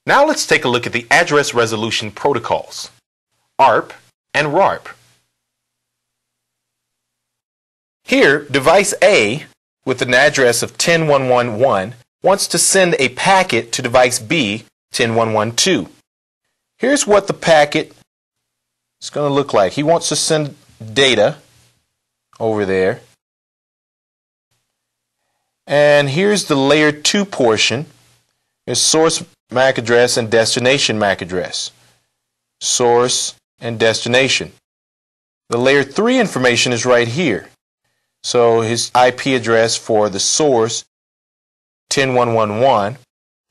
Now let's take a look at the address resolution protocols, ARP and RARP. Here, device A with an address of 10111 wants to send a packet to device B, 10112. Here's what the packet is going to look like. He wants to send data over there. And here's the layer 2 portion. There's source MAC address and destination MAC address. Source and destination. The layer 3 information is right here. So his IP address for the source, 10111,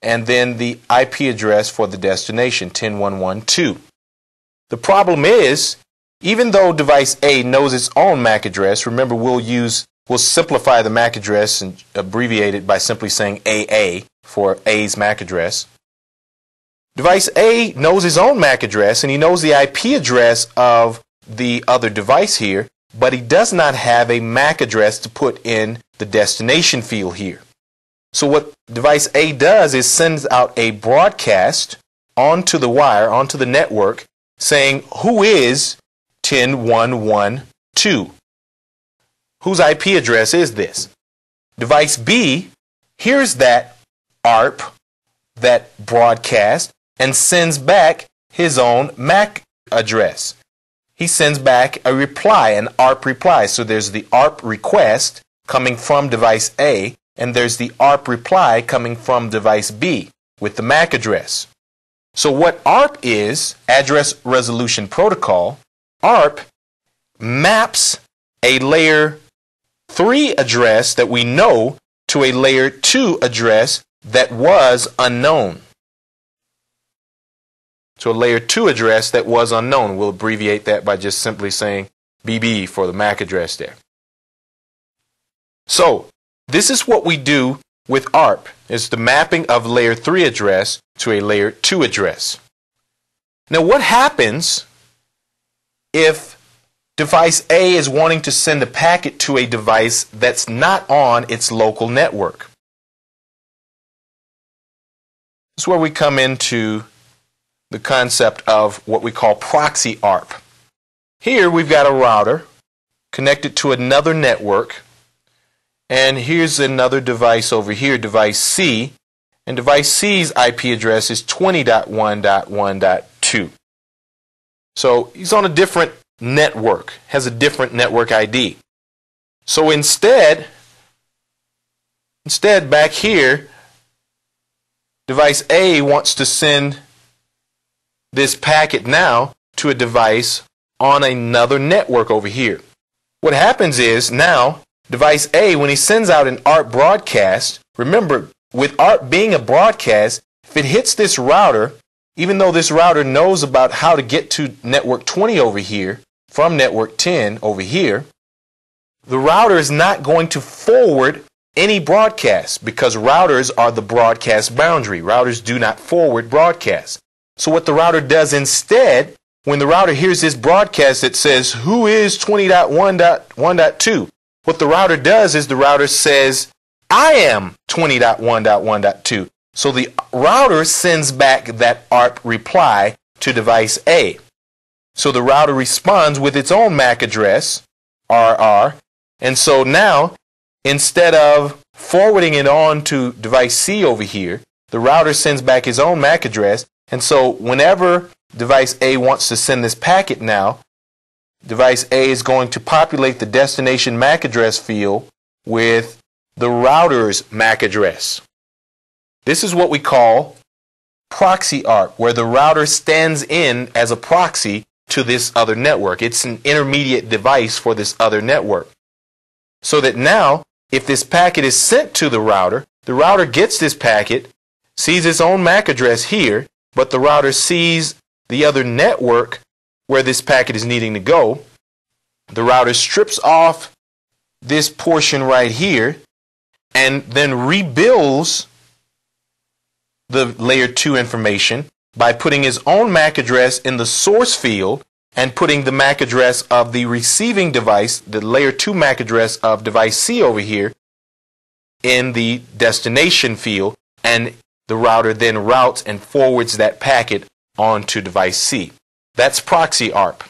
and then the IP address for the destination, 10112. The problem is, even though device A knows its own MAC address, remember we'll simplify the MAC address and abbreviate it by simply saying AA for A's MAC address. Device A knows his own MAC address and he knows the IP address of the other device here, but he does not have a MAC address to put in the destination field here. So what device A does is sends out a broadcast onto the wire, onto the network, saying, who is 10112? Whose IP address is this? Device B hears that ARP, that broadcast, and sends back his own MAC address. He sends back a reply, an ARP reply. So there's the ARP request coming from device A, and there's the ARP reply coming from device B with the MAC address. So what ARP is, address resolution protocol, ARP maps a layer 3 address that we know to a layer 2 address that was unknown. So a layer 2 address that was unknown. We'll abbreviate that by just simply saying BB for the MAC address there. So this is what we do with ARP. It's the mapping of layer 3 address to a layer 2 address. Now what happens if device A is wanting to send a packet to a device that's not on its local network? This is where we come into the concept of what we call proxy ARP. Here we've got a router connected to another network, and here's another device over here, device C, and device C's IP address is 20.1.1.2. So he's on a different network, has a different network ID. So instead back here, device A wants to send this packet now to a device on another network over here. What happens is now device A, when he sends out an ARP broadcast, remember with ARP being a broadcast, if it hits this router, even though this router knows about how to get to network 20 over here from network 10 over here, the router is not going to forward any broadcast because routers are the broadcast boundary. Routers do not forward broadcasts. So what the router does instead, when the router hears this broadcast that says, who is 20.1.1.2? What the router does is the router says, I am 20.1.1.2. So the router sends back that ARP reply to device A. So the router responds with its own MAC address, RR. And so now, instead of forwarding it on to device C over here, the router sends back his own MAC address. And so whenever device A wants to send this packet now, device A is going to populate the destination MAC address field with the router's MAC address. This is what we call proxy ARP, where the router stands in as a proxy to this other network. It's an intermediate device for this other network. So that now, if this packet is sent to the router gets this packet, sees its own MAC address here, but the router sees the other network where this packet is needing to go. The router strips off this portion right here and then rebuilds the layer 2 information by putting his own MAC address in the source field and putting the MAC address of the receiving device, the layer 2 MAC address of device C over here, in the destination field, and the router then routes and forwards that packet onto device C. That's proxy ARP.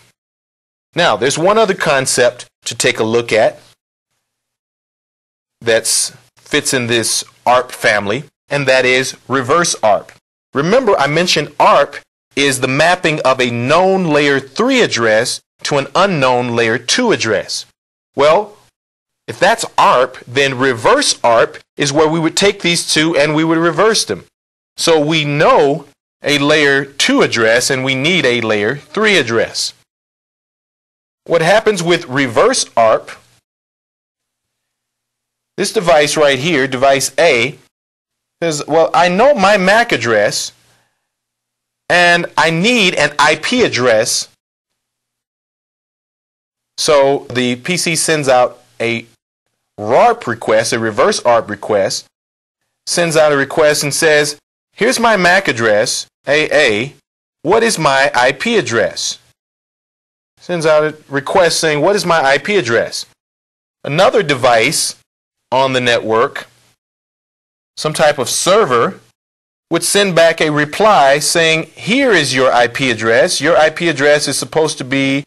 Now, there's one other concept to take a look at that fits in this ARP family, and that is reverse ARP. Remember, I mentioned ARP is the mapping of a known layer 3 address to an unknown layer 2 address. Well, if that's ARP, then reverse ARP is where we would take these two and we would reverse them. So we know a layer 2 address and we need a layer 3 address. What happens with reverse ARP, this device right here, device A, says, well, I know my MAC address and I need an IP address. So the PC sends out a RARP request, a reverse ARP request, sends out a request and says, here's my MAC address, AA, what is my IP address? Sends out a request saying, what is my IP address? Another device on the network, some type of server, would send back a reply saying, here is your IP address. Your IP address is supposed to be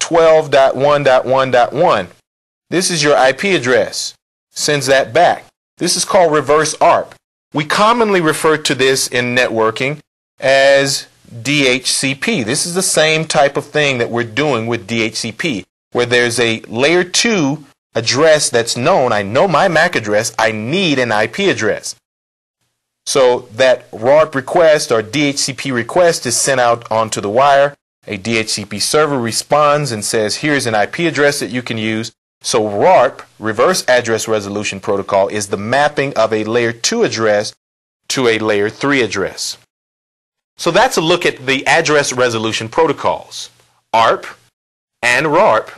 12.1.1.1. This is your IP address. Sends that back. This is called reverse ARP. We commonly refer to this in networking as DHCP. This is the same type of thing that we're doing with DHCP, where there's a layer 2 address that's known. I know my MAC address. I need an IP address. So that RARP request or DHCP request is sent out onto the wire. A DHCP server responds and says, here's an IP address that you can use. So RARP, Reverse Address Resolution Protocol, is the mapping of a layer 2 address to a layer 3 address. So that's a look at the address resolution protocols, ARP and RARP,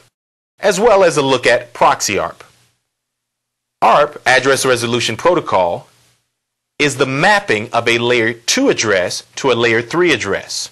as well as a look at proxy ARP. ARP, Address Resolution Protocol, is the mapping of a layer 2 address to a layer 3 address.